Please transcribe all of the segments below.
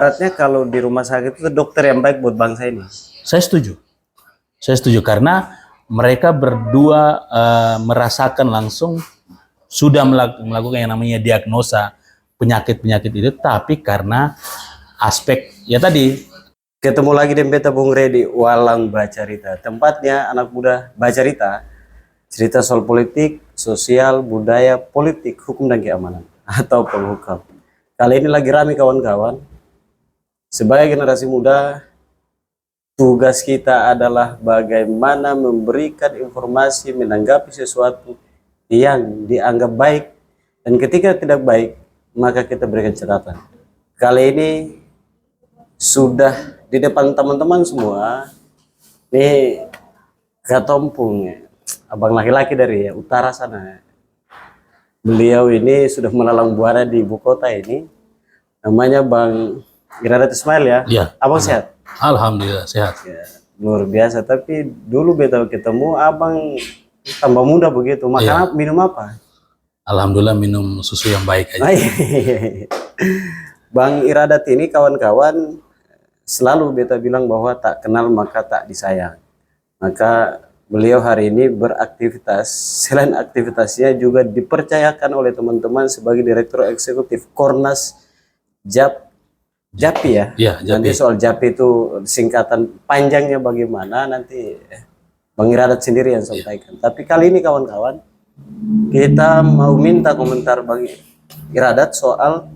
Artinya kalau di rumah sakit itu dokter yang baik buat bangsa ini. Saya setuju. Saya setuju karena mereka berdua merasakan langsung sudah melakukan yang namanya diagnosa penyakit-penyakit itu, tapi karena aspek ya tadi. Ketemu lagi dengan beta Bung Redi, Walang Bacarita. Tempatnya anak muda bacarita, cerita soal politik, sosial, budaya, politik, hukum dan keamanan, atau penghukam. Kali ini lagi rame kawan-kawan. Sebagai generasi muda, tugas kita adalah bagaimana memberikan informasi menanggapi sesuatu yang dianggap baik, dan ketika tidak baik, maka kita berikan catatan. Kali ini sudah di depan teman-teman semua, nih Katompung, abang laki-laki dari utara sana. Beliau ini sudah melalang buana di ibu kota ini, namanya Bang Iradat Ismail ya. Ya. Abang sehat? Alhamdulillah sehat. Ya, luar biasa. Tapi dulu beta ketemu abang tambah muda begitu. Makan minum apa? Alhamdulillah minum susu yang baik aja. Bang Iradat ini kawan-kawan selalu beta bilang bahwa tak kenal maka tak disayang. Maka beliau hari ini beraktivitas, selain aktivitasnya juga dipercayakan oleh teman-teman sebagai Direktur Eksekutif Kornas Japi ya. Iya, Japi. Nanti soal Japi itu singkatan panjangnya bagaimana nanti Bang Iradat sendiri yang sampaikan. Tapi kali ini kawan-kawan kita mau minta komentar Bang Iradat soal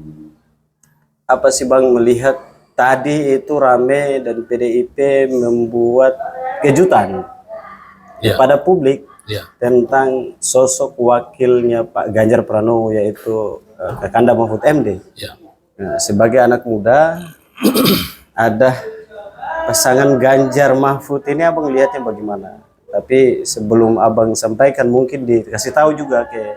apa sih Bang melihat tadi itu rame dan PDIP membuat kejutan pada publik tentang sosok wakilnya Pak Ganjar Pranowo, yaitu Kakanda Mahfud MD. Nah, sebagai anak muda ada pasangan Ganjar Mahfud ini, abang lihatnya bagaimana? Tapi sebelum abang sampaikan mungkin dikasih tahu juga ke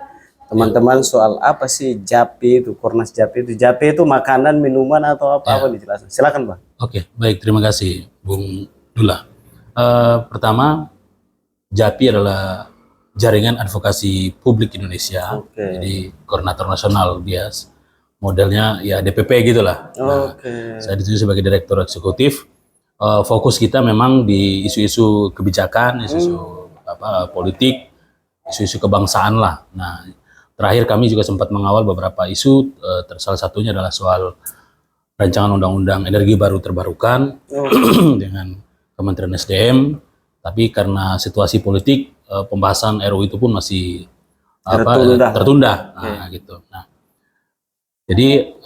teman-teman soal apa sih Japi itu, Kornas Japi itu. Japi itu makanan, minuman atau apa dijelaskan. Silakan Bang. Oke, baik, terima kasih Bung Dula. Pertama, Japi adalah Jaringan Advokasi Publik Indonesia. Jadi koordinator nasional dia, modelnya ya DPP gitulah. Saya dituju sebagai Direktur Eksekutif. Fokus kita memang di isu-isu kebijakan, isu-isu politik, isu-isu kebangsaan lah. Nah, terakhir kami juga sempat mengawal beberapa isu, salah satunya adalah soal rancangan undang-undang energi baru terbarukan dengan Kementerian SDM, tapi karena situasi politik pembahasan RUU itu pun masih tertunda. Nah, gitu. Nah, jadi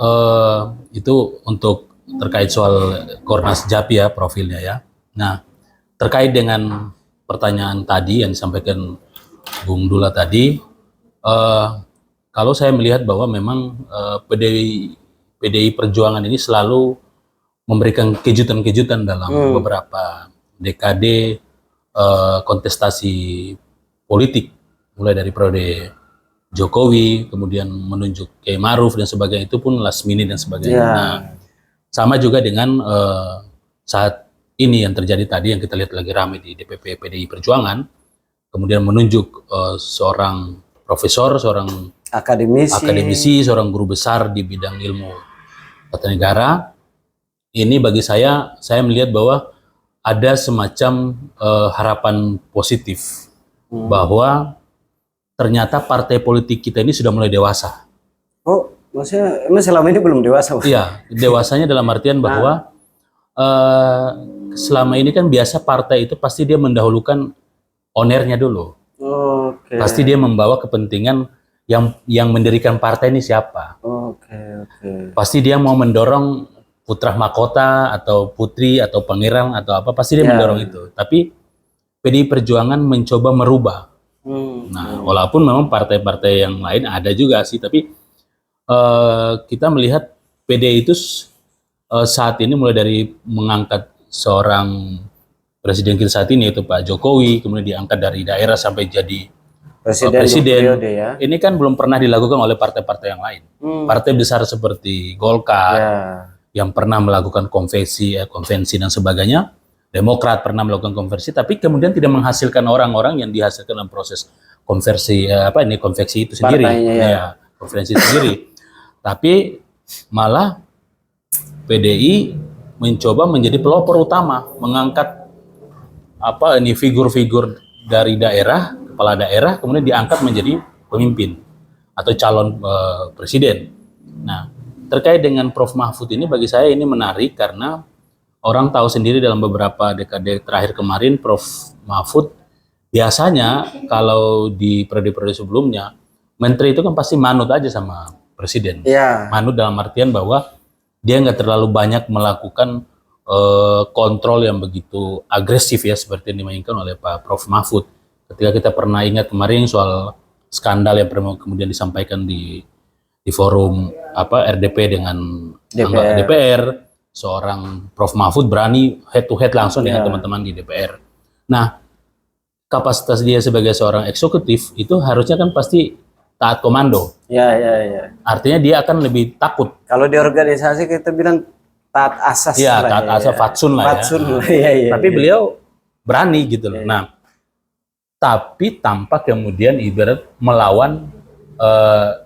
itu untuk terkait soal Kornas Japi ya, profilnya ya. Nah, terkait dengan pertanyaan tadi yang disampaikan Bung Dula tadi, kalau saya melihat bahwa memang PDI Perjuangan ini selalu memberikan kejutan-kejutan dalam beberapa dekade kontestasi politik, mulai dari periode Jokowi, kemudian menunjuk Kiai Maruf dan sebagainya, itu pun last minute dan sebagainya. Nah, sama juga dengan saat ini yang terjadi tadi yang kita lihat lagi ramai di DPP PDI Perjuangan, kemudian menunjuk seorang profesor, seorang akademisi, seorang guru besar di bidang ilmu tata negara. Ini bagi saya melihat bahwa ada semacam harapan positif bahwa ternyata partai politik kita ini sudah mulai dewasa. Oh, maksudnya emang selama ini belum dewasa? Iya, dewasanya dalam artian bahwa selama ini kan biasa partai itu pasti dia mendahulukan ownernya dulu. Pasti dia membawa kepentingan yang mendirikan partai ini siapa. Pasti dia mau mendorong putra mahkota atau putri atau pangeran atau apa, pasti dia mendorong itu. Tapi PDI Perjuangan mencoba merubah. Nah, walaupun memang partai-partai yang lain ada juga sih, tapi kita melihat PDI itu saat ini mulai dari mengangkat seorang presiden kita saat ini, yaitu Pak Jokowi, kemudian diangkat dari daerah sampai jadi presiden. Ini kan belum pernah dilakukan oleh partai-partai yang lain. Partai besar seperti Golkar yang pernah melakukan konvensi dan sebagainya. Demokrat pernah melakukan konversi, tapi kemudian tidak menghasilkan orang-orang yang dihasilkan dalam proses konversi konveksi itu sendiri, konferensi sendiri. Tapi malah PDI mencoba menjadi pelopor utama, mengangkat figur-figur dari daerah, kepala daerah, kemudian diangkat menjadi pemimpin atau calon presiden. Nah, terkait dengan Prof. Mahfud ini, bagi saya ini menarik karena orang tahu sendiri dalam beberapa dekade terakhir kemarin, Prof. Mahfud biasanya kalau di periode-periode sebelumnya, menteri itu kan pasti manut aja sama presiden. Ya. Manut dalam artian bahwa dia nggak terlalu banyak melakukan kontrol yang begitu agresif ya, seperti yang dimainkan oleh Pak Prof. Mahfud. Ketika kita pernah ingat kemarin soal skandal yang pernah kemudian disampaikan di forum RDP dengan anggota DPR, seorang Prof. Mahfud berani head to head langsung dengan teman-teman di DPR. Nah, kapasitas dia sebagai seorang eksekutif itu harusnya kan pasti taat komando. Ya. Artinya dia akan lebih takut. Kalau di organisasi kita bilang taat asas. Ya, taat asas, fatsun lah ya. Tapi beliau berani gitu loh. Nah, tapi tanpa kemudian ibarat melawan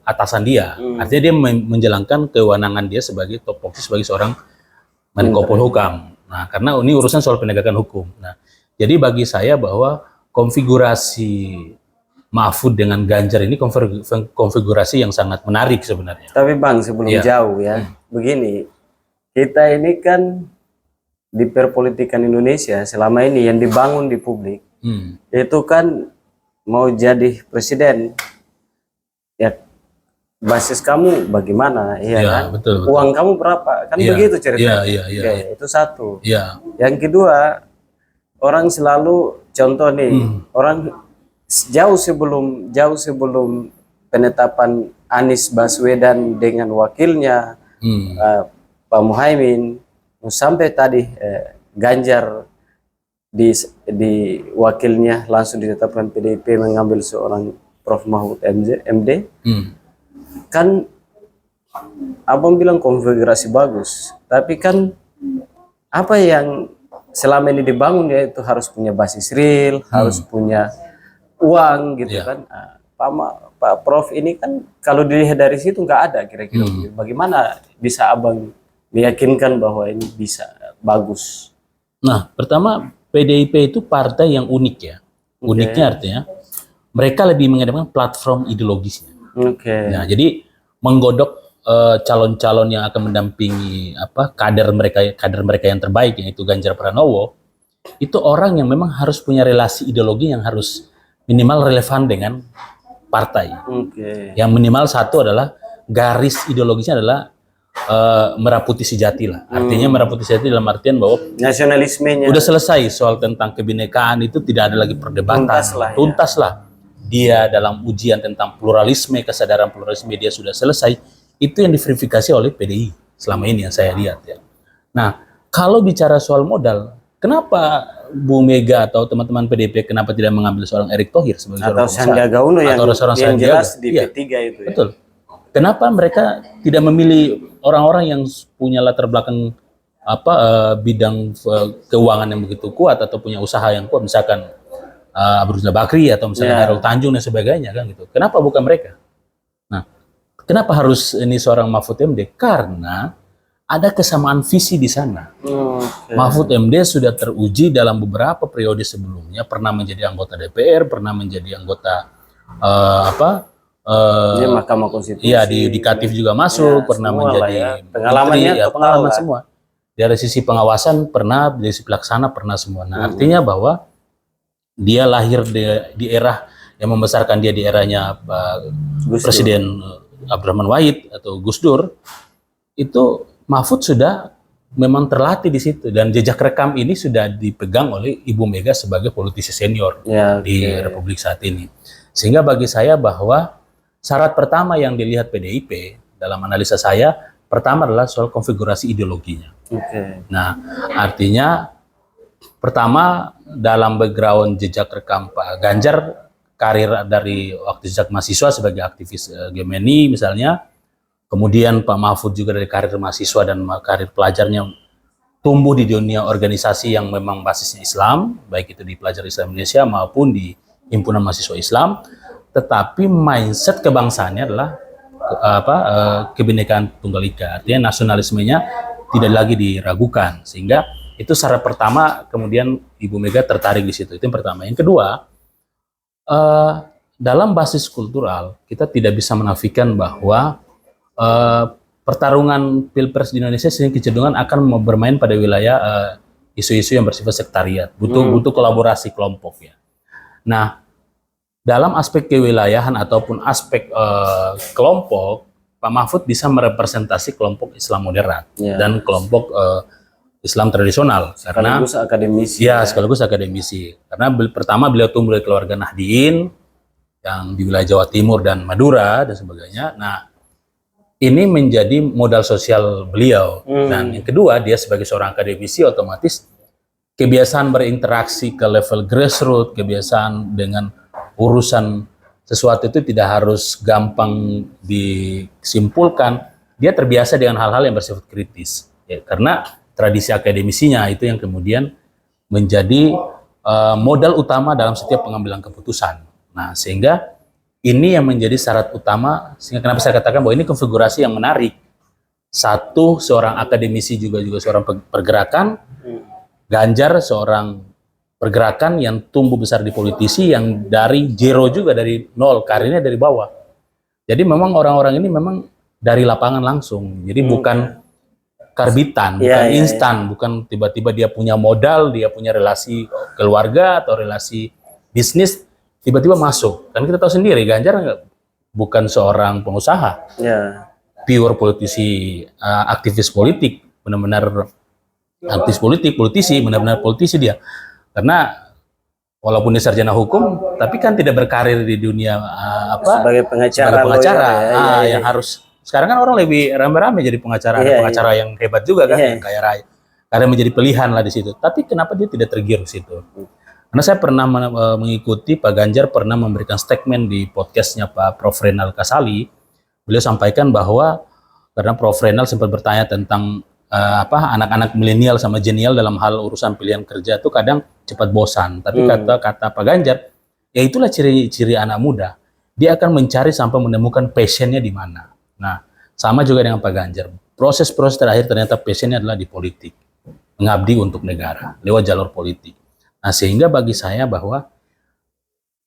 atasan dia. Artinya dia menjalankan kewenangan dia sebagai topoksi sebagai seorang Menko Polhukam. Nah, karena ini urusan soal penegakan hukum. Nah, jadi bagi saya bahwa konfigurasi Mahfud dengan Ganjar ini konfigurasi yang sangat menarik sebenarnya. Tapi Bang, sebelum jauh ya, begini, kita ini kan di perpolitikan Indonesia selama ini yang dibangun di publik, itu kan mau jadi presiden, ya basis kamu bagaimana, kan? Betul. Uang kamu berapa, kan begitu ceritanya. Iya. Itu satu. Iya. Yang kedua, orang selalu contoh nih, orang jauh sebelum penetapan Anies Baswedan dengan wakilnya Pak Muhaimin, sampai tadi Ganjar di wakilnya langsung ditetapkan PDIP mengambil seorang Prof. Mahfud MD. Kan abang bilang konfigurasi bagus, tapi kan apa yang selama ini dibangun ya itu harus punya basis real, harus punya uang gitu kan. Pak Prof ini kan kalau dilihat dari situ nggak ada kira-kira. Bagaimana bisa abang meyakinkan bahwa ini bisa bagus? Nah, pertama PDIP itu partai yang unik ya. Uniknya artinya mereka lebih mengedepankan platform ideologisnya. Nah, jadi menggodok calon-calon yang akan mendampingi kader mereka yang terbaik, yaitu Ganjar Pranowo, itu orang yang memang harus punya relasi ideologi yang harus minimal relevan dengan partai. Yang minimal satu adalah garis ideologisnya adalah merah putih sejati lah. Artinya merah putih sejati dalam artian bahwa nasionalismenya udah selesai soal tentang kebinekaan, itu tidak ada lagi perdebatan. Tuntas lah. Dia dalam ujian tentang pluralisme, kesadaran pluralisme dia sudah selesai. Itu yang diverifikasi oleh PDI selama ini yang saya lihat ya. Nah, kalau bicara soal modal, kenapa Bu Mega atau teman-teman PDIP kenapa tidak mengambil seorang Erick Thohir sebagai atau Sandiaga Uno yang jelas di P3 itu ya? Betul. Kenapa mereka tidak memilih orang-orang yang punya latar belakang bidang keuangan yang begitu kuat atau punya usaha yang kuat, misalkan Abu Rizal Bakri atau misalnya Hairul Tanjung dan sebagainya kan gitu. Kenapa bukan mereka? Nah, kenapa harus ini seorang Mahfud MD? Karena ada kesamaan visi di sana. Mahfud MD sudah teruji dalam beberapa periode sebelumnya, pernah menjadi anggota DPR, pernah menjadi anggota Mahkamah Konstitusi. Iya, di yudikatif juga masuk, pernah menjadi pengalamannya pengalaman semua. Dari sisi pengawasan pernah, dari sisi pelaksana pernah semua. Nah, artinya bahwa dia lahir di era yang membesarkan dia di eranya Presiden Abdurrahman Wahid atau Gus Dur. Itu Mahfud sudah memang terlatih di situ, dan jejak rekam ini sudah dipegang oleh Ibu Mega sebagai politisi senior di Republik saat ini. Sehingga bagi saya bahwa syarat pertama yang dilihat PDIP dalam analisa saya, pertama adalah soal konfigurasi ideologinya. Nah, artinya pertama dalam background jejak rekam Pak Ganjar, karir dari waktu sejak mahasiswa sebagai aktivis Gemeni misalnya, kemudian Pak Mahfud juga dari karir mahasiswa dan karir pelajarnya tumbuh di dunia organisasi yang memang basisnya Islam, baik itu di Pelajar Islam Indonesia maupun di Himpunan Mahasiswa Islam, tetapi mindset kebangsaannya adalah kebinekaan tunggal ika, artinya nasionalismenya tidak lagi diragukan, sehingga itu syarat pertama. Kemudian Ibu Mega tertarik di situ. Itu yang pertama. Yang kedua, dalam basis kultural kita tidak bisa menafikan bahwa pertarungan pilpres di Indonesia sering kecenderungan akan bermain pada wilayah isu-isu yang bersifat sektariat, butuh kolaborasi kelompok ya. Nah, dalam aspek kewilayahan ataupun aspek kelompok, Pak Mahfud bisa merepresentasi kelompok Islam moderat dan kelompok Islam tradisional, karena sekaligus akademisi. Sekaligus akademisi. Karena pertama beliau tumbuh dari keluarga Nahdien yang di wilayah Jawa Timur dan Madura dan sebagainya. Nah, ini menjadi modal sosial beliau. Dan yang kedua, dia sebagai seorang akademisi otomatis kebiasaan berinteraksi ke level grassroots, kebiasaan dengan urusan sesuatu itu tidak harus gampang disimpulkan. Dia terbiasa dengan hal-hal yang bersifat kritis. Ya, karena tradisi akademisinya itu yang kemudian menjadi modal utama dalam setiap pengambilan keputusan. Nah, sehingga ini yang menjadi syarat utama, sehingga kenapa saya katakan bahwa ini konfigurasi yang menarik. Satu, seorang akademisi juga seorang pergerakan. Ganjar seorang pergerakan yang tumbuh besar di politisi, yang dari zero juga, dari nol, karirnya dari bawah. Jadi memang orang-orang ini memang dari lapangan langsung. Jadi bukan karbitan, bukan instan, bukan tiba-tiba dia punya modal, dia punya relasi keluarga atau relasi bisnis, tiba-tiba masuk. Kan kita tahu sendiri, Ganjar bukan seorang pengusaha, pure politisi, aktivis politik, benar-benar aktivis politik, politisi, benar-benar politisi dia. Karena walaupun dia sarjana hukum, tapi kan tidak berkarir di dunia sebagai pengacara, yang harus. Sekarang kan orang lebih rame-rame jadi pengacara, ada pengacara yang hebat juga kan, yang kaya raya. Karena menjadi pilihan lah di situ. Tapi kenapa dia tidak tergiur situ? Karena saya pernah mengikuti Pak Ganjar pernah memberikan statement di podcastnya Pak Prof. Renal Kasali. Beliau sampaikan bahwa karena Prof. Renal sempat bertanya tentang anak-anak milenial sama jenial dalam hal urusan pilihan kerja itu kadang cepat bosan. Tapi kata Pak Ganjar, ya itulah ciri-ciri anak muda. Dia akan mencari sampai menemukan passionnya di mana. Nah, sama juga dengan Pak Ganjar. Proses-proses terakhir ternyata passionnya adalah di politik. Mengabdi untuk negara, lewat jalur politik. Nah, sehingga bagi saya bahwa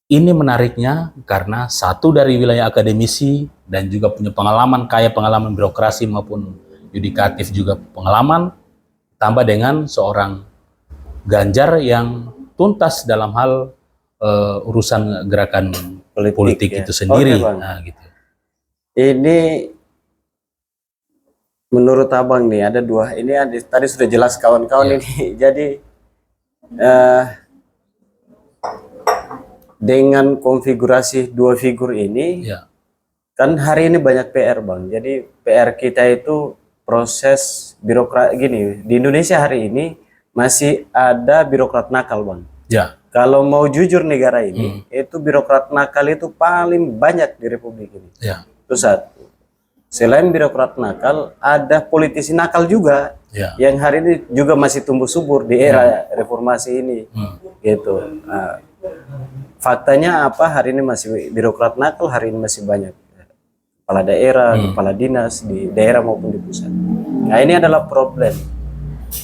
ini menariknya karena satu dari wilayah akademisi dan juga punya pengalaman, kaya pengalaman birokrasi maupun yudikatif juga pengalaman, tambah dengan seorang Ganjar yang tuntas dalam hal urusan gerakan politik itu sendiri. Nah, gitu. Ini menurut abang nih ada dua. Ini tadi sudah jelas kawan-kawan ini. Jadi dengan konfigurasi dua figur ini, kan hari ini banyak PR bang. Jadi PR kita itu proses birokrat gini. Di Indonesia hari ini masih ada birokrat nakal bang. Kalau mau jujur negara ini, itu birokrat nakal itu paling banyak di Republik ini. Itu satu. Selain birokrat nakal, ada politisi nakal juga yang hari ini juga masih tumbuh subur di era reformasi ini. Gitu. Nah, faktanya apa? Hari ini masih birokrat nakal, hari ini masih banyak kepala daerah, kepala dinas di daerah maupun di pusat. Nah, ini adalah problem.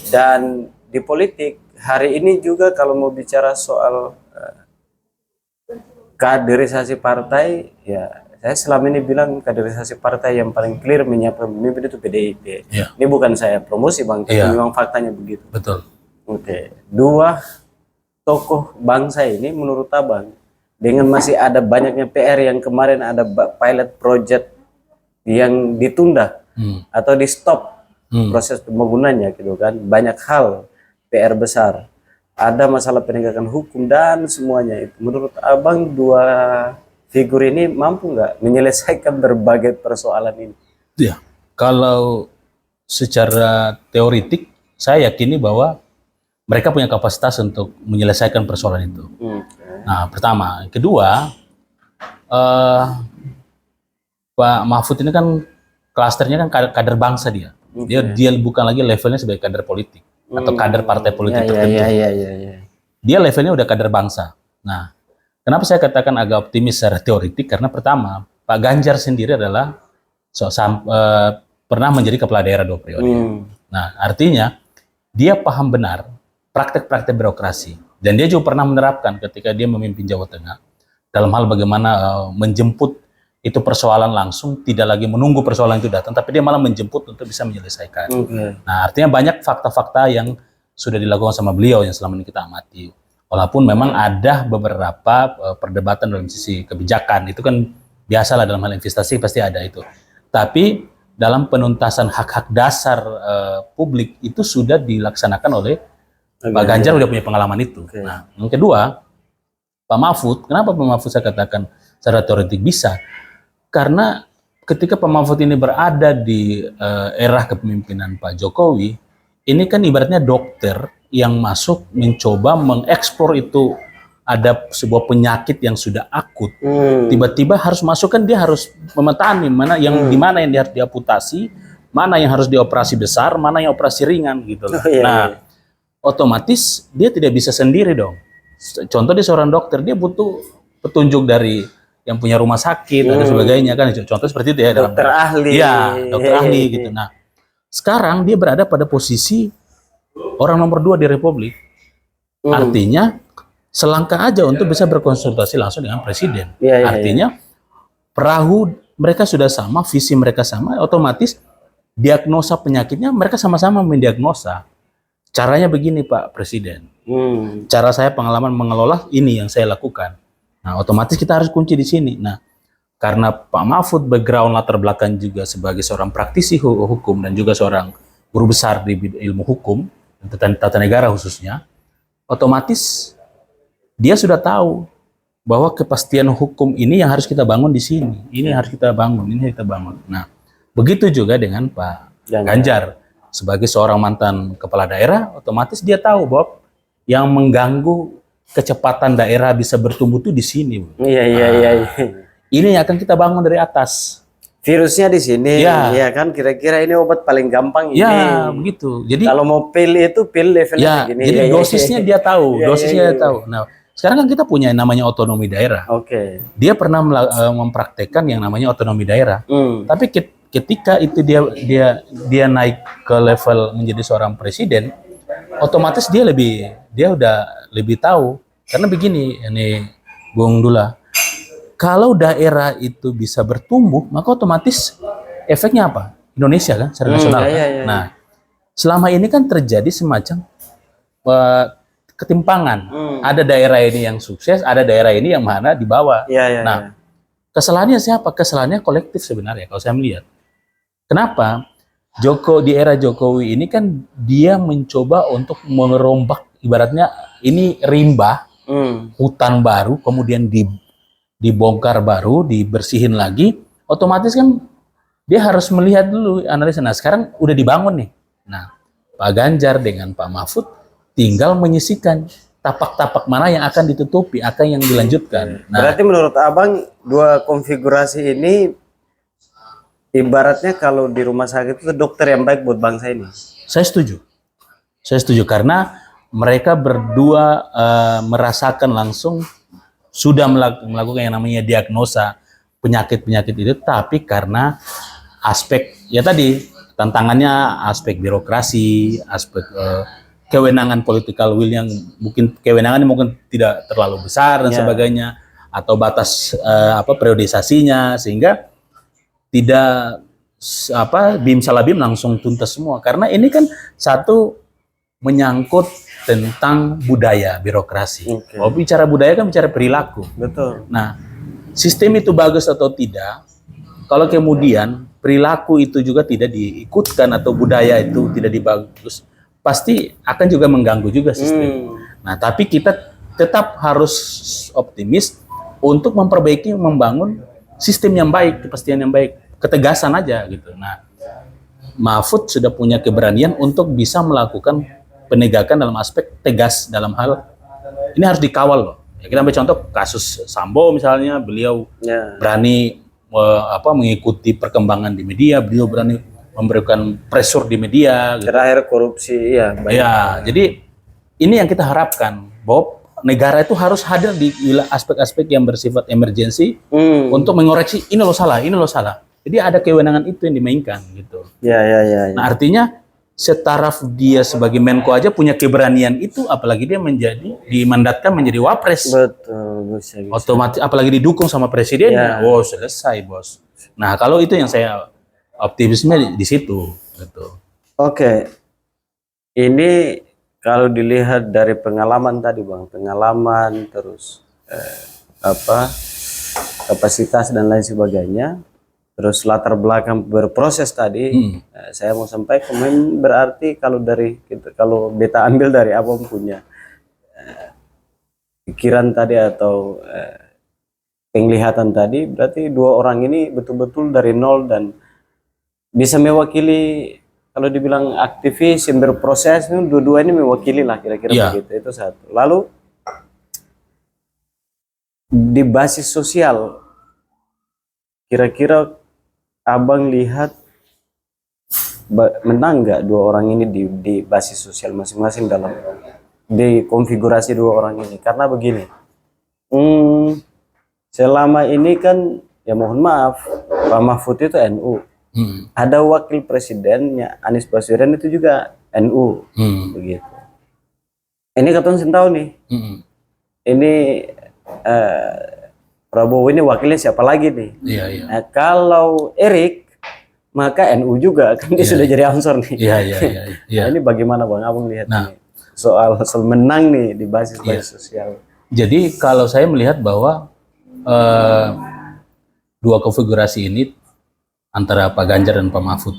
Dan di politik hari ini juga kalau mau bicara soal kaderisasi partai, ya saya selama ini bilang kaderisasi partai yang paling clear menyiapkan pemimpin itu PDIP. Ini bukan saya promosi bang, tapi memang faktanya begitu. Betul. Dua tokoh bangsa ini menurut abang, dengan masih ada banyaknya PR yang kemarin ada pilot project yang ditunda atau di stop proses pembangunannya gitu kan, banyak hal PR besar, ada masalah penegakan hukum dan semuanya itu. Menurut abang dua figur ini mampu nggak menyelesaikan berbagai persoalan ini? Ya, kalau secara teoritik saya yakini bahwa mereka punya kapasitas untuk menyelesaikan persoalan itu. Nah, pertama, kedua, Pak Mahfud ini kan klasternya kan kader bangsa dia. Dia bukan lagi levelnya sebagai kader politik atau kader partai politik tertentu. Dia levelnya udah kader bangsa. Nah, kenapa saya katakan agak optimis secara teoritik? Karena pertama, Pak Ganjar sendiri adalah pernah menjadi kepala daerah 2 periode. Nah, artinya dia paham benar praktek-praktek birokrasi. Dan dia juga pernah menerapkan ketika dia memimpin Jawa Tengah dalam hal bagaimana menjemput itu persoalan langsung, tidak lagi menunggu persoalan itu datang, tapi dia malah menjemput untuk bisa menyelesaikan. Nah, artinya banyak fakta-fakta yang sudah dilakukan sama beliau yang selama ini kita amati. Walaupun memang ada beberapa perdebatan dalam sisi kebijakan, itu kan biasalah dalam hal investasi pasti ada itu. Tapi dalam penuntasan hak-hak dasar publik itu sudah dilaksanakan oleh Pak Ganjar, udah punya pengalaman itu. Nah, yang kedua, Pak Mahfud, kenapa Pak Mahfud saya katakan secara teoretik bisa? Karena ketika Pak Mahfud ini berada di era kepemimpinan Pak Jokowi, ini kan ibaratnya dokter yang masuk mencoba mengekspor itu ada sebuah penyakit yang sudah akut, tiba-tiba harus masukkan, dia harus memetaan mana yang di mana yang harus diamputasi, mana yang harus dioperasi besar, mana yang operasi ringan gitu. Nah, otomatis dia tidak bisa sendiri dong. Contoh dia seorang dokter, dia butuh petunjuk dari yang punya rumah sakit dan sebagainya kan. Contoh seperti itu ya, dokter ahli. Iya, dokter ahli gitu. Nah, sekarang dia berada pada posisi orang nomor 2 di Republik. Artinya selangkah aja untuk bisa berkonsultasi langsung dengan presiden. Artinya perahu mereka sudah sama, visi mereka sama, otomatis diagnosa penyakitnya mereka sama-sama mendiagnosa. Caranya begini Pak Presiden. Cara saya pengalaman mengelola ini yang saya lakukan. Nah, otomatis kita harus kunci di sini. Nah, karena Pak Mahfud background latar belakang juga sebagai seorang praktisi hukum dan juga seorang guru besar di ilmu hukum dan tata negara khususnya, otomatis dia sudah tahu bahwa kepastian hukum ini yang harus kita bangun di sini. Ini harus kita bangun, ini harus kita bangun. Nah, begitu juga dengan Pak Ganjar. Sebagai seorang mantan kepala daerah, otomatis dia tahu bahwa yang mengganggu kecepatan daerah bisa bertumbuh itu di sini. Iya. Ini yang akan kita bangun dari atas. Virusnya di sini, ya kan kira-kira ini obat paling gampang ini. Ya, begitu. Jadi kalau mau pil itu pil levelnya begini. Jadi dosisnya dia tahu, dosisnya dia tahu. Nah, sekarang kan kita punya yang namanya otonomi daerah. Dia pernah mempraktekkan yang namanya otonomi daerah. Tapi ketika itu dia naik ke level menjadi seorang presiden, otomatis dia udah lebih tahu. Karena begini, ini Bung Dula, kalau daerah itu bisa bertumbuh, maka otomatis efeknya apa? Indonesia kan, secara nasional. Nah, selama ini kan terjadi semacam ketimpangan. Ada daerah ini yang sukses, ada daerah ini yang mana di bawah. Nah, kesalahannya siapa? Kesalahannya kolektif sebenarnya kalau saya melihat. Kenapa? Di era Jokowi ini kan dia mencoba untuk merombak, ibaratnya ini rimba, hutan baru, kemudian dibongkar baru, dibersihin lagi, otomatis kan dia harus melihat dulu analisa. Nah, sekarang udah dibangun nih. Nah, Pak Ganjar dengan Pak Mahfud tinggal menyisikan tapak-tapak mana yang akan ditutupi, akan yang dilanjutkan. Nah, berarti menurut Abang dua konfigurasi ini ibaratnya kalau di rumah sakit itu dokter yang baik buat bangsa ini. Saya setuju karena mereka berdua merasakan langsung, sudah melakukan yang namanya diagnosa penyakit-penyakit itu, tapi karena aspek ya tadi tantangannya aspek birokrasi, aspek kewenangan political will yang mungkin kewenangannya mungkin tidak terlalu besar dan sebagainya, atau batas periodisasinya, sehingga tidak bim salah bim langsung tuntas semua. Karena ini kan satu menyangkut tentang budaya birokrasi. Kalau bicara budaya kan bicara perilaku. Betul. Nah, sistem itu bagus atau tidak, kalau kemudian perilaku itu juga tidak diikutkan atau budaya itu tidak dibagus, pasti akan juga mengganggu juga sistem. Nah, tapi kita tetap harus optimis untuk memperbaiki, membangun sistem yang baik, kepastian yang baik, ketegasan aja gitu. Nah, Mahfud sudah punya keberanian untuk bisa melakukan penegakan dalam aspek tegas dalam hal ini harus dikawal loh. Ya, kita ambil contoh kasus Sambo misalnya, beliau berani mengikuti perkembangan di media, beliau berani memberikan pressure di media. Gitu. Terakhir korupsi, jadi ini yang kita harapkan bahwa negara itu harus hadir di aspek-aspek yang bersifat emergensi untuk mengoreksi ini lo salah. Jadi ada kewenangan itu yang dimainkan gitu. Nah, artinya setaraf dia sebagai Menko aja punya keberanian itu, apalagi dia dimandatkan menjadi Wapres. Betul, bisa. Otomatis, apalagi didukung sama presidennya, wow selesai bos. Nah kalau itu yang saya optimisme di situ, gitu. Oke, ini kalau dilihat dari pengalaman tadi bang, pengalaman terus kapasitas dan lain sebagainya, terus latar belakang berproses tadi, saya mau sampaikan berarti kalau kalau beta ambil dari abang punya pikiran tadi atau penglihatan tadi, berarti dua orang ini betul-betul dari nol dan bisa mewakili, kalau dibilang aktivis yang berproses, dua-dua ini mewakili lah kira-kira begitu. Itu satu. Lalu di basis sosial, kira-kira abang lihat menang nggak dua orang ini di basis sosial masing-masing dalam di konfigurasi dua orang ini? Karena begini, selama ini kan ya mohon maaf, Pak Mahfud itu NU. Ada wakil presidennya Anies Baswedan itu juga NU, begitu. Ini katanya saya tahu nih, ini Prabowo ini wakilnya siapa lagi nih? Nah, kalau Erik maka NU juga kan dia sudah jadi ansor nih. Nah, ini bagaimana bang abang lihat nih soal menang nih di basis sosial? Jadi kalau saya melihat bahwa dua konfigurasi ini antara Pak Ganjar dan Pak Mahfud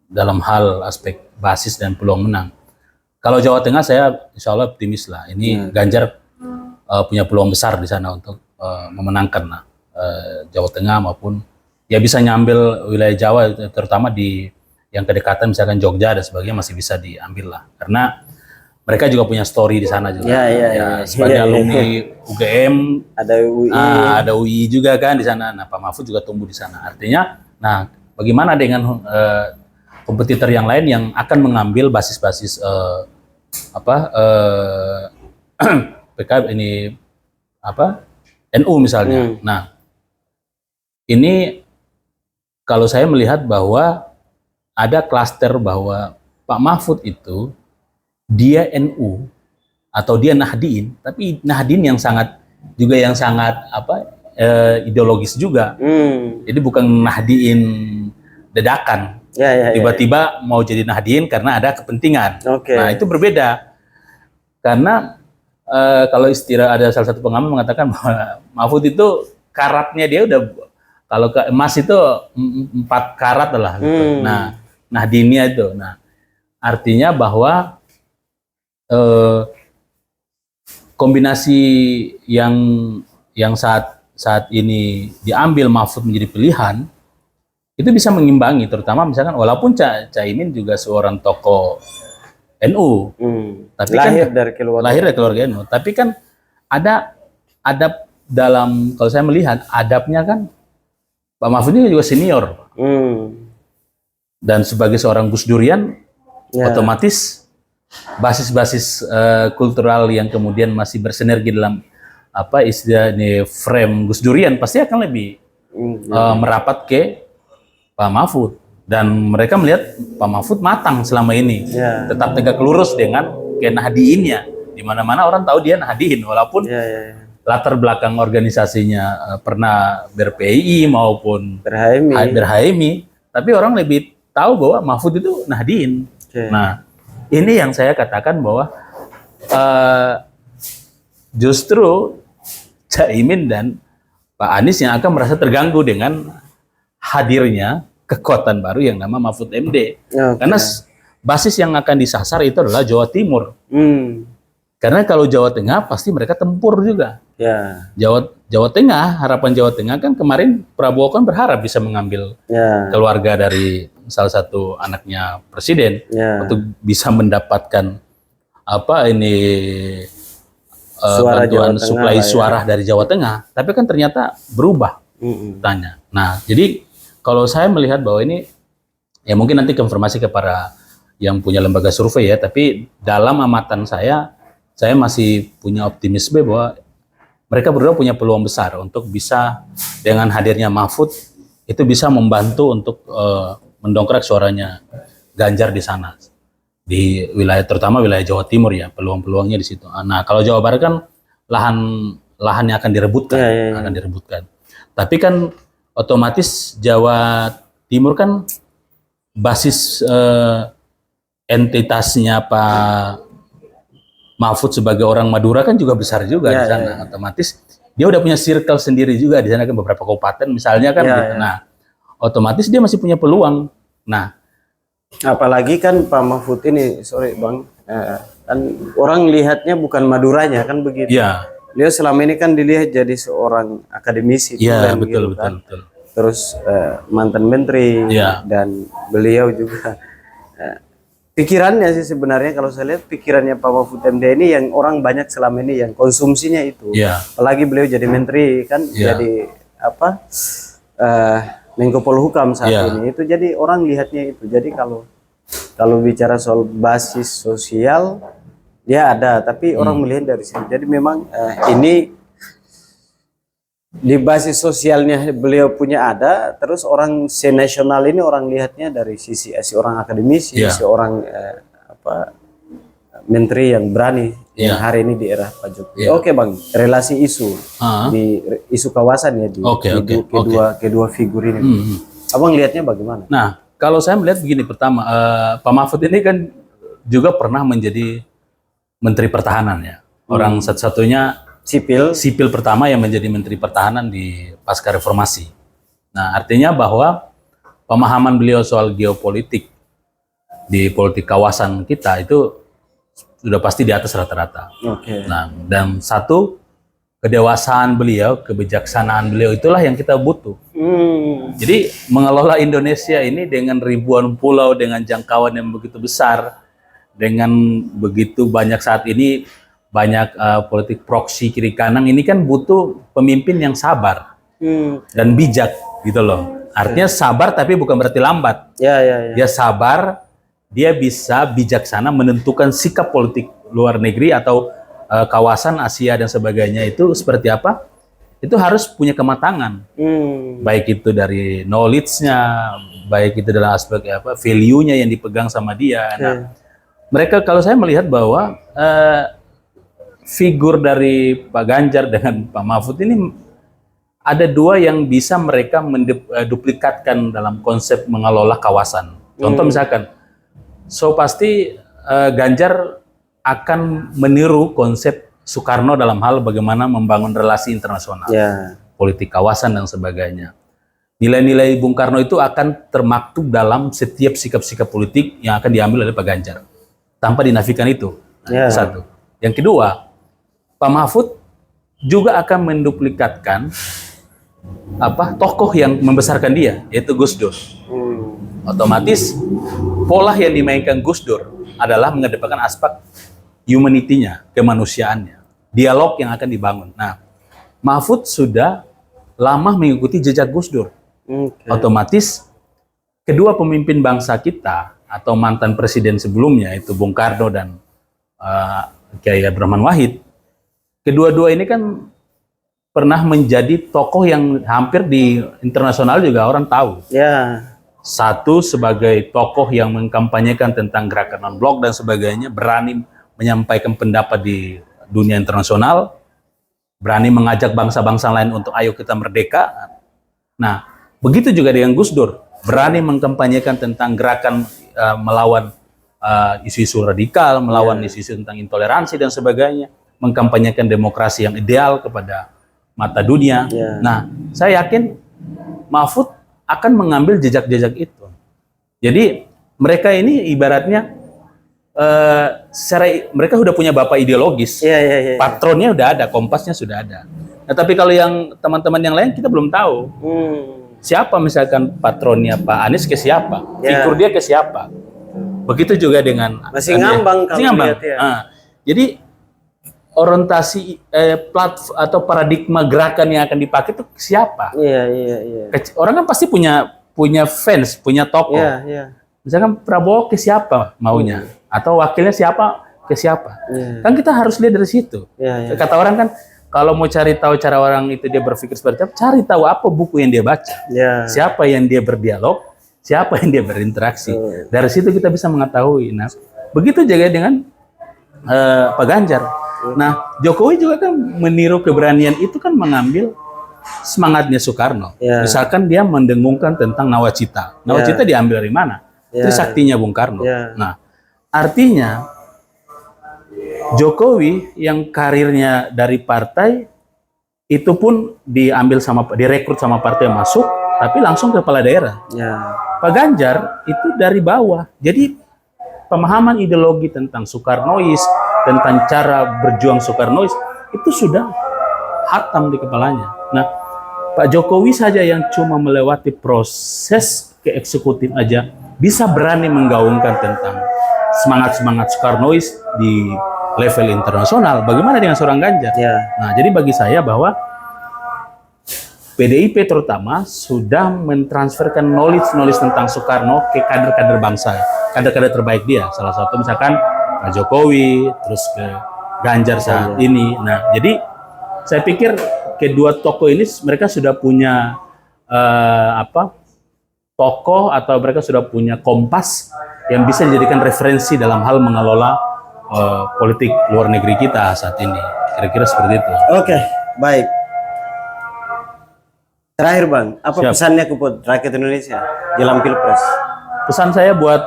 dalam hal aspek basis dan peluang menang. Kalau Jawa Tengah saya insya Allah optimis lah. Ini Ganjar punya peluang besar di sana untuk memenangkan Jawa Tengah maupun ya bisa nyambil wilayah Jawa, terutama di yang kedekatan misalkan Jogja dan sebagainya masih bisa diambil lah. Karena mereka juga punya story di sana juga. Sebagai alumni UGM, ada UI juga kan di sana. Nah, Pak Mahfud juga tumbuh di sana. Artinya, nah, bagaimana dengan kompetitor yang lain yang akan mengambil basis-basis PKB ini NU misalnya. Nah, ini kalau saya melihat bahwa ada klaster bahwa Pak Mahfud itu dia NU atau dia Nahdien, tapi Nahdien yang sangat ideologis juga. Jadi bukan Nahdien dadakan. Tiba-tiba mau jadi Nahdien karena ada kepentingan. Nah, itu berbeda. Karena kalau istilah ada salah satu pengamat mengatakan bahwa Mahfud itu karatnya dia udah, kalau ke emas itu 4 karat lah gitu. Nah, Nahdiennya itu. Nah, artinya bahwa kombinasi yang saat ini diambil Mahfud menjadi pilihan itu bisa mengimbangi, terutama misalkan walaupun Caimin juga seorang tokoh NU, tapi lahir dari keluarga NU, tapi kan ada dalam, kalau saya melihat adabnya kan Pak Mahfud ini juga senior, dan sebagai seorang Gus Durian otomatis basis-basis kultural yang kemudian masih bersinergi dalam istilah ini frame Gus Durian pasti akan lebih merapat ke Pak Mahfud, dan mereka melihat Pak Mahfud matang selama ini, tetap tegak lurus dengan Nahdiennya, di mana-mana orang tahu dia Nahdien walaupun latar belakang organisasinya pernah ber-PII maupun ber-HMI, tapi orang lebih tahu bahwa Mahfud itu Nahdien. Nah, ini yang saya katakan bahwa justru Caimin dan Pak Anies yang akan merasa terganggu dengan hadirnya kekuatan baru yang nama Mahfud MD. Karena basis yang akan disasar itu adalah Jawa Timur. Karena kalau Jawa Tengah pasti mereka tempur juga. Jawa Tengah, harapan Jawa Tengah kan kemarin Prabowo kan berharap bisa mengambil keluarga dari salah satu anaknya presiden untuk bisa mendapatkan bantuan suplai suara dari Jawa Tengah, tapi kan ternyata berubah tanya. Nah, jadi kalau saya melihat bahwa ini ya mungkin nanti konfirmasi kepada yang punya lembaga survei ya, tapi dalam amatan saya masih punya optimisme bahwa mereka berdua punya peluang besar untuk bisa dengan hadirnya Mahfud itu bisa membantu untuk mendongkrak suaranya Ganjar di sana, di wilayah terutama wilayah Jawa Timur ya, peluang-peluangnya di situ. Nah, kalau Jawa Barat kan lahan yang akan direbutkan, akan direbutkan. Tapi kan otomatis Jawa Timur kan basis entitasnya Pak Mahfud sebagai orang Madura kan juga besar juga di sana. Otomatis dia udah punya circle sendiri juga di sana kan, beberapa kabupaten misalnya kan gitu. Nah, otomatis dia masih punya peluang. Nah, apalagi kan Pak Mahfud ini, sorry Bang, kan orang lihatnya bukan Maduranya kan begitu. iya. Dia selama ini kan dilihat jadi seorang akademisi. Iya, kan, betul, gitu, betul, kan. betul. Terus mantan menteri dan beliau juga pikirannya sih sebenarnya kalau saya lihat pikirannya Pak Mahfud MD ini yang orang banyak selama ini yang konsumsinya itu. Apalagi beliau jadi menteri kan, jadi apa Menko Polhukam saat ini itu, jadi orang lihatnya itu. Jadi kalau bicara soal basis sosial dia ada, tapi orang melihat dari sini. Jadi memang ini di basis sosialnya beliau punya ada, terus orang senasional ini orang lihatnya dari sisi orang akademisi, seorang menteri yang berani yang hari ini di era Pak Jokowi. Oke Bang, relasi isu di isu kawasan ya di kedua figur ini. Abang lihatnya bagaimana? Nah, kalau saya melihat begini, pertama Pak Mahfud ini kan juga pernah menjadi Menteri Pertahanan ya. Orang satu-satunya sipil pertama yang menjadi Menteri Pertahanan di pasca reformasi. Nah, artinya bahwa pemahaman beliau soal geopolitik di politik kawasan kita itu sudah pasti di atas rata-rata. Nah, dan satu, kedewasaan beliau, kebijaksanaan beliau itulah yang kita butuh. Jadi mengelola Indonesia ini dengan ribuan pulau, dengan jangkauan yang begitu besar, dengan begitu banyak saat ini banyak politik proksi kiri kanan, ini kan butuh pemimpin yang sabar dan bijak gitu loh. Artinya sabar tapi bukan berarti lambat. Dia sabar, dia bisa bijaksana menentukan sikap politik luar negeri atau kawasan Asia dan sebagainya itu seperti apa. Itu harus punya kematangan. Baik itu dari knowledge-nya, baik itu dalam aspek value-nya yang dipegang sama dia. Nah, mereka, kalau saya melihat bahwa figur dari Pak Ganjar dengan Pak Mahfud ini ada dua yang bisa mereka menduplikatkan dalam konsep mengelola kawasan. Contoh misalkan, pasti Ganjar akan meniru konsep Soekarno dalam hal bagaimana membangun relasi internasional, politik kawasan dan sebagainya. Nilai-nilai Bung Karno itu akan termaktub dalam setiap sikap-sikap politik yang akan diambil oleh Pak Ganjar, tanpa dinafikan itu. Satu. Yang kedua, Pak Mahfud juga akan menduplikatkan tokoh yang membesarkan dia, yaitu Gus Dur. Otomatis pola yang dimainkan Gus Dur adalah mengedepankan aspek humanity-nya, kemanusiaannya, dialog yang akan dibangun. Nah, Mahfud sudah lama mengikuti jejak Gus Dur. Otomatis kedua pemimpin bangsa kita atau mantan presiden sebelumnya, itu Bung Karno dan Kiai Abdurrahman Wahid, kedua-dua ini kan pernah menjadi tokoh yang hampir di internasional juga orang tahu. Satu sebagai tokoh yang mengkampanyekan tentang gerakan non-blok dan sebagainya, berani menyampaikan pendapat di dunia internasional, berani mengajak bangsa-bangsa lain untuk ayo kita merdeka. Nah, begitu juga dengan Gus Dur, berani mengkampanyekan tentang gerakan melawan isu-isu radikal, melawan isu-isu tentang intoleransi dan sebagainya, mengkampanyekan demokrasi yang ideal kepada mata dunia. Nah, saya yakin Mahfud akan mengambil jejak-jejak itu. Jadi mereka ini ibaratnya mereka sudah punya bapak ideologis, patronnya udah ada, kompasnya sudah ada. Nah, tapi kalau yang teman-teman yang lain kita belum tahu siapa misalkan patronnya Pak Anies ke siapa, figur dia ke siapa. Begitu juga dengan masih ngambang kalau lihat ya. Jadi orientasi atau paradigma gerakan yang akan dipakai itu siapa? Orang kan pasti punya fans, punya tokoh. Misalkan Prabowo ke siapa maunya, atau wakilnya siapa ke siapa? Kan kita harus lihat dari situ. Kata orang kan, kalau mau cari tahu cara orang itu dia berpikir seperti apa, cari tahu apa buku yang dia baca, siapa yang dia berdialog, siapa yang dia berinteraksi. Dari situ kita bisa mengetahui. Nah, begitu juga dengan Pak Ganjar. Nah, Jokowi juga kan meniru keberanian itu kan mengambil semangatnya Soekarno. Ya. Misalkan dia mendengungkan tentang nawacita. Nawacita diambil dari mana? Ya. Trisaktinya Bung Karno. Ya. Nah, artinya Jokowi yang karirnya dari partai itu pun direkrut sama partai masuk, tapi langsung ke kepala daerah. Ya. Pak Ganjar itu dari bawah. Jadi pemahaman ideologi tentang Soekarnois, tentang cara berjuang Soekarnois itu sudah hatam di kepalanya. Nah, Pak Jokowi saja yang cuma melewati proses ke eksekutif aja bisa berani menggaungkan tentang semangat-semangat Soekarnois di level internasional. Bagaimana dengan seorang Ganjar? Ya. Nah, jadi bagi saya bahwa PDIP terutama sudah mentransferkan knowledge tentang Soekarno ke kader-kader bangsa, kader-kader terbaik dia. Salah satu misalkan Pak Jokowi, terus ke Ganjar saat ini. Nah, jadi saya pikir kedua tokoh ini mereka sudah punya tokoh atau mereka sudah punya kompas yang bisa dijadikan referensi dalam hal mengelola politik luar negeri kita saat ini. Kira-kira seperti itu. Oke, baik. Terakhir Bang, apa Siap. pesannya kepada rakyat Indonesia jelang Pilpres? Pesan saya buat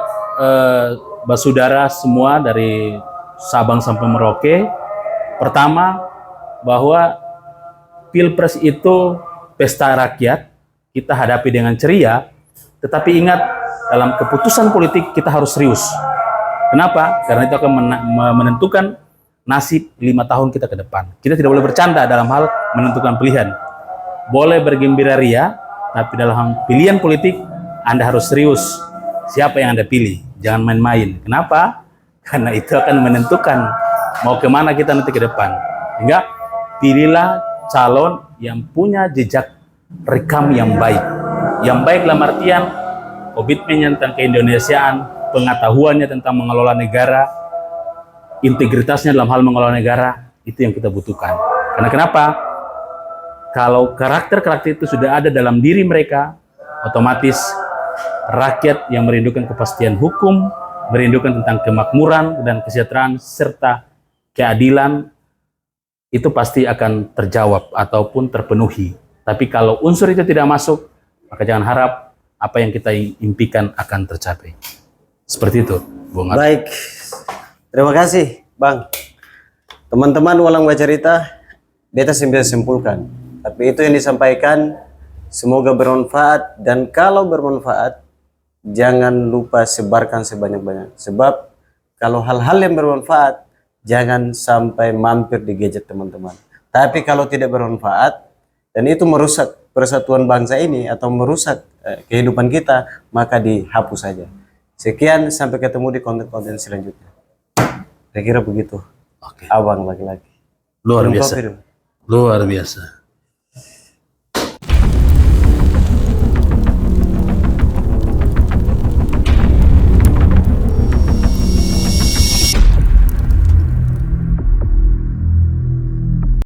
saudara semua dari Sabang sampai Merauke, pertama bahwa Pilpres itu pesta rakyat, kita hadapi dengan ceria, tetapi ingat dalam keputusan politik kita harus serius. Kenapa? Karena itu akan menentukan nasib 5 tahun kita ke depan. Kita tidak boleh bercanda dalam hal menentukan pilihan. Boleh bergembira ria, tapi dalam pilihan politik Anda harus serius. Siapa yang Anda pilih? Jangan main-main. Kenapa? Karena itu akan menentukan mau kemana kita nanti ke depan. Hingga pilihlah calon yang punya jejak rekam yang baik. Yang baik dalam artian komitmennya tentang keindonesiaan, pengetahuannya tentang mengelola negara, integritasnya dalam hal mengelola negara, itu yang kita butuhkan. Karena kenapa? Kalau karakter-karakter itu sudah ada dalam diri mereka, otomatis rakyat yang merindukan kepastian hukum, merindukan tentang kemakmuran dan kesejahteraan, serta keadilan, itu pasti akan terjawab ataupun terpenuhi. Tapi kalau unsur itu tidak masuk, maka jangan harap apa yang kita impikan akan tercapai. Seperti itu, Bung Arif. Baik, terima kasih Bang. Teman-teman walang bercerita, beta bisa simpulkan. Tapi itu yang disampaikan, semoga bermanfaat. Dan kalau bermanfaat, jangan lupa sebarkan sebanyak-banyak. Sebab kalau hal-hal yang bermanfaat, jangan sampai mampir di gadget teman-teman. Tapi kalau tidak bermanfaat, dan itu merusak persatuan bangsa ini, atau merusak kehidupan kita, maka dihapus saja. Sekian, sampai ketemu di konten-konten selanjutnya. Saya kira begitu. Oke. Abang lagi-lagi. Luar Minum biasa. kopi dulu. Luar biasa.